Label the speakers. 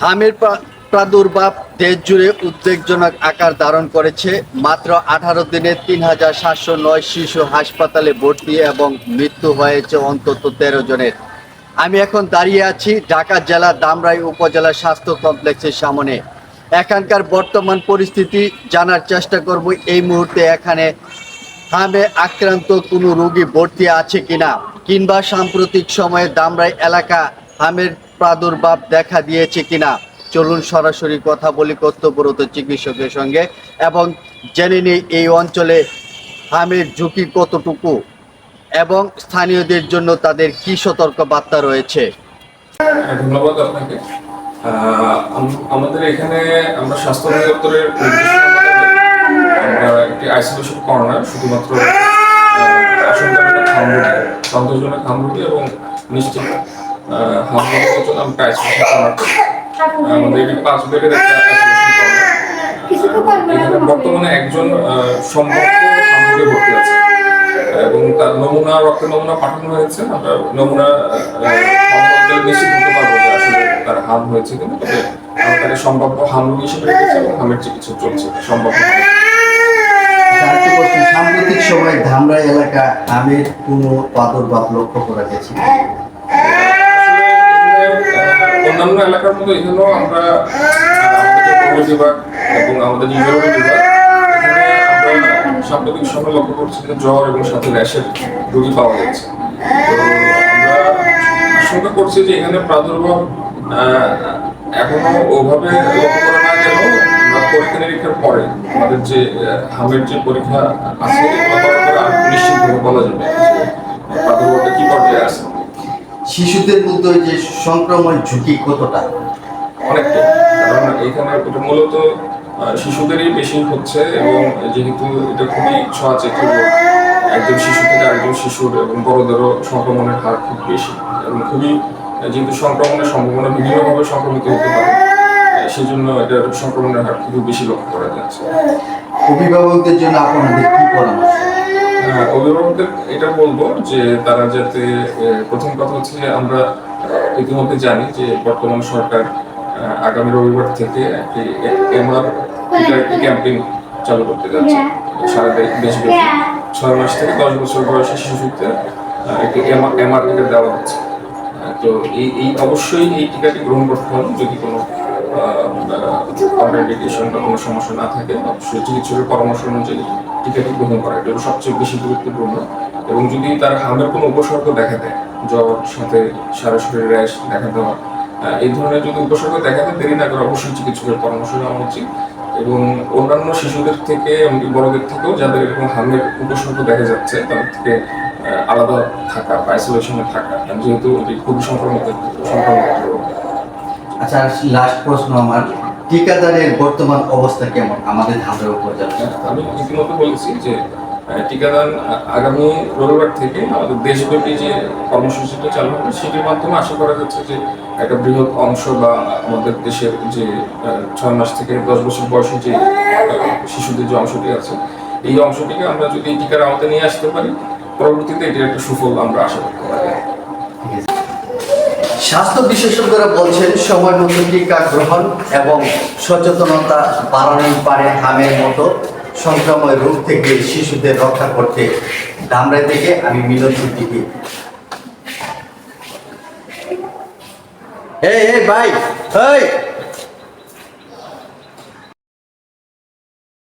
Speaker 1: হামের প্রাদুর্ভাব দেশ জুড়ে উদ্বেগজনক আকার ধারণ করেছে। মাত্র 18 দিনে 3709 শিশু হাসপাতালে ভর্তি এবং মৃত্যু হয়েছে অন্তত 13 জনের। আমি এখন দাঁড়িয়ে আছি ঢাকা জেলা ধামরাই উপজেলা স্বাস্থ্য কমপ্লেক্সের সামনে। এখানকার বর্তমান পরিস্থিতি জানার চেষ্টা করব। এই মুহূর্তে এখানে হামে আক্রান্ত কোনো রোগী ভর্তি আছে কিনা, কিংবা সাম্প্রতিক সময়ে ধামরাই এলাকা হামের প্রাদুর্ভাব দেখা দিয়েছে কিনা। চলুন সরাসরি কথা বলি কর্তব্যরত চিকিৎসকের সঙ্গে এবং জেনে নিই এই অঞ্চলে হামের ঝুঁকি কতটুকু এবং স্থানীয়দের জন্য তাদের কি সতর্ক বার্তা রয়েছে।
Speaker 2: ধন্যবাদ আপনাকে। আমাদের এখানে আমরা স্বাস্থ্য অধিদপ্তরের আমরা একটি আইসোলেশন কর্নার শুধুমাত্র সন্তোষজনক হামরুটি এবং নিশ্চিত হামরুটির জন্য আমরা আইসোলেশন কর্নার আমাদের 5 বেডের একটা আইসোলেশন কর্নার। এখানে বর্তমানে একজন সম্ভাব্য হামরুটি ভর্তি আছে এবং তার রক্তের নমুনা পাঠানো হয়েছে। আমরা নমুনা নিশ্চিত হতে পারবো যে আসলে তার হাম হয়েছে কিনা, তবে তাকে সম্ভাব্য হামরোগী হিসেবে রেখেছে এবং হামের চিকিৎসা চলছে সম্ভাব্য।
Speaker 1: সাম্প্রতিক সময় ধামরাই এলাকা হামের কোনো প্রাদুর্ভাব লক্ষ্য করা গেছে।
Speaker 2: অন্যান্য এলাকার মতো এখানেও আমরা আমাদের বিভাগ এবং আমাদের নিউরোলজি বিভাগ সাম্প্রতিক সময় লক্ষ্য করছি যে জ্বর এবং সাথে র্যাশের রোগী পাওয়া যাচ্ছে। তো আমরা আশঙ্কা করছি যে এখানে প্রাদুর্ভাব এখনো ওভাবে লক্ষ্য করা না গেলেও আমরা পরীক্ষা নিরীক্ষার পরে আমাদের যে হামের যে পরীক্ষা আছে নিশ্চিতভাবে বলা যাবে প্রাদুর্ভাবটা কি পর্যায়ে আছে।
Speaker 1: শিশুদের মধ্যে যে সংক্রমণ ঝুঁকি কতটা?
Speaker 2: অনেকটা, কারণ এখানে এটা মূলত শিশুদেরই বেশি হচ্ছে এবং যেহেতু এটা খুবই ছোঁয়াচে একজন শিশু থেকে আরেকজন শিশুর এবং বড়দেরও সংক্রমণের হার খুব বেশি এবং খুবই যেহেতু সংক্রমণের সম্ভাবনা বিভিন্নভাবে সংক্রমিত হতে পারে, সেই জন্য এটার সংক্রমণের হার খুবই বেশি লক্ষ্য করা যাচ্ছে।
Speaker 1: অভিভাবকদের জন্য আপনাদের কি পরামর্শ?
Speaker 2: অভিভাবকদের এটা বলবো যে তারা যাতে প্রথম কথা হচ্ছে আমরা ইতিমধ্যে জানি যে বর্তমান সরকার আগামী রবিবার থেকে একটি এমআর ক্যাম্পেইন চালু করতে যাচ্ছে সারা দেশব্যাপী। 6 মাস থেকে 10 বছর বয়সী শিশুদের একটি এমআর টিকা দেওয়া হচ্ছে। তো এই অবশ্যই এই টিকাটি গ্রহণ করতে হবে। যদি কোনো কন্ট্রাইন্ডিকেশন বা কোনো সমস্যা না থাকে অবশ্যই চিকিৎসকের পরামর্শ অনুযায়ী টিকাটি গ্রহণ করা এটা সবচেয়ে বেশি গুরুত্বপূর্ণ। এবং যদি তার হামের কোনো উপসর্গ দেখা দেয়, জ্বর সাথে সারা শরীরে র্যাশ দেখা দেওয়া, এই ধরনের যদি উপসর্গ দেখা দেয় দেরি না করে অবশ্যই চিকিৎসকের পরামর্শ নেওয়া উচিত। এবং অন্যান্য শিশুদের থেকে এমনকি বড়দের থেকেও যাদের এরকম হামের উপসর্গ দেখা যাচ্ছে তাদের থেকে আলাদা থাকা বা আইসোলেশনে থাকা, যেহেতু এটি খুবই সংক্রমিত।
Speaker 1: আচ্ছা, লাস্ট প্রশ্ন আমার, টিকাদানের বর্তমান অবস্থা কেমন আমাদের ধামরাই উপজেলায়?
Speaker 2: আমি ইতিমধ্যে বলেছি যে টিকাদান আগামী রবিবার থেকে আমাদের দেশব্যাপী যে কর্মসূচিটা চালু হবে সেটির মাধ্যমে আশা করা যাচ্ছে যে একটা বৃহৎ অংশ বা আমাদের দেশের যে 6 মাস থেকে 10 বছর বয়সী যে শিশুদের যে অংশটি আছে এই অংশটিকে আমরা যদি টিকার আওতায় নিয়ে আসতে পারি পরবর্তীতে এটির একটা সুফল আমরা আশা করতে পারি।
Speaker 1: স্বাস্থ্য বিশেষজ্ঞরা বলছেন সময় মতো টিকা গ্রহণ এবং সচেতনতা বাড়ানোর পারে হামের মতো সংক্রামক রোগ থেকে শিশুদের রক্ষা করতে। ধামরাই থেকে আমি মিলন সিদ্দিকী। এই ভাই, এই